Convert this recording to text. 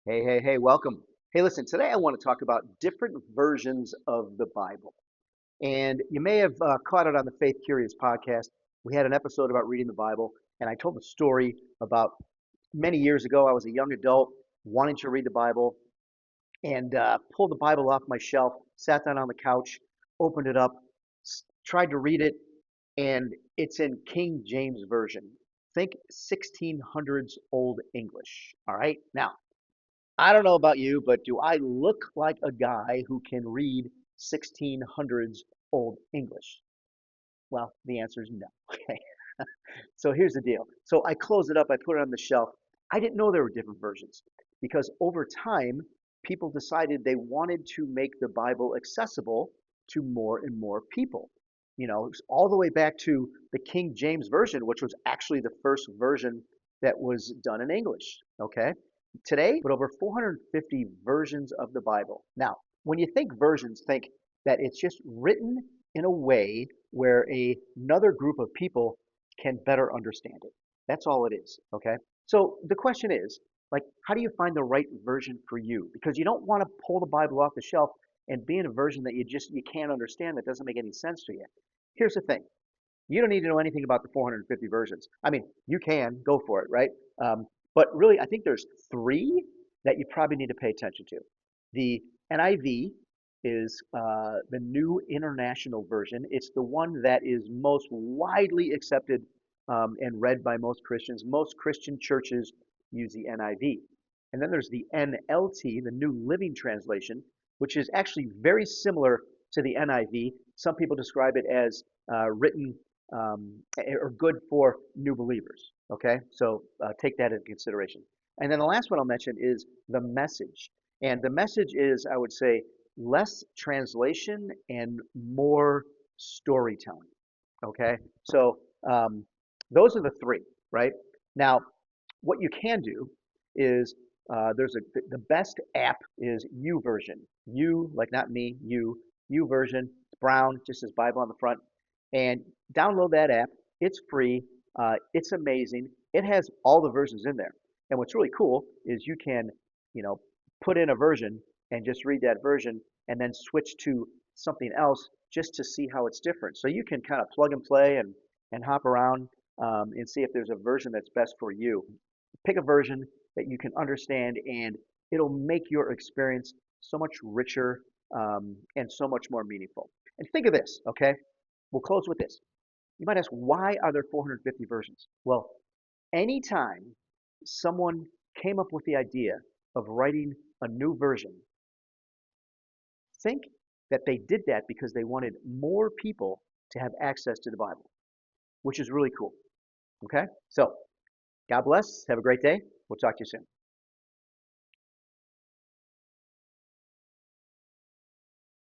Hey, hey, hey, welcome. Hey, listen, today I want to talk about different versions of the Bible. And you may have caught it on the Faith Curious podcast. We had an episode about reading the Bible, and I told the story about many years ago. I was a young adult wanting to read the Bible and pulled the Bible off my shelf, sat down on the couch, opened it up, tried to read it, and it's in King James Version. Think 1600s Old English. All right. Now, I don't know about you, but do I look like a guy who can read 1600s Old English? Well, the answer is no. Okay. So here's the deal. So I closed it up, I put it on the shelf. I didn't know there were different versions because over time, people decided they wanted to make the Bible accessible to more and more people. All the way back to the King James Version, which was actually the first version that was done in English. Okay. Today, but over 450 versions of the Bible. Now, when you think versions, think that it's just written in a way where another group of people can better understand it. That's all it is, okay? So the question is, like, how do you find the right version for you? Because you don't want to pull the Bible off the shelf and be in a version that you can't understand that doesn't make any sense to you. Here's the thing. You don't need to know anything about the 450 versions. I mean, you can go for it, right? But really, I think there's three that you probably need to pay attention to. The NIV is the New International Version. It's the one that is most widely accepted and read by most Christians. Most Christian churches use the NIV. And then there's the NLT, the New Living Translation, which is actually very similar to the NIV. Some people describe it as written or good for new believers. Okay, so take that into consideration. And then the last one I'll mention is the message. And the message is, I would say, less translation and more storytelling. Okay, so those are the three, right? Now, what you can do is the best app is YouVersion. You, like not me, YouVersion. It's brown, just says Bible on the front. And download that app. It's free. It's amazing. It has all the versions in there. And what's really cool is you can, put in a version and just read that version and then switch to something else just to see how it's different. So you can kind of plug and play and hop around and see if there's a version that's best for you. Pick a version that you can understand, and it'll make your experience so much richer and so much more meaningful. And think of this, okay? We'll close with this. You might ask, why are there 450 versions? Well, anytime someone came up with the idea of writing a new version, think that they did that because they wanted more people to have access to the Bible, which is really cool. Okay? So, God bless. Have a great day. We'll talk to you soon.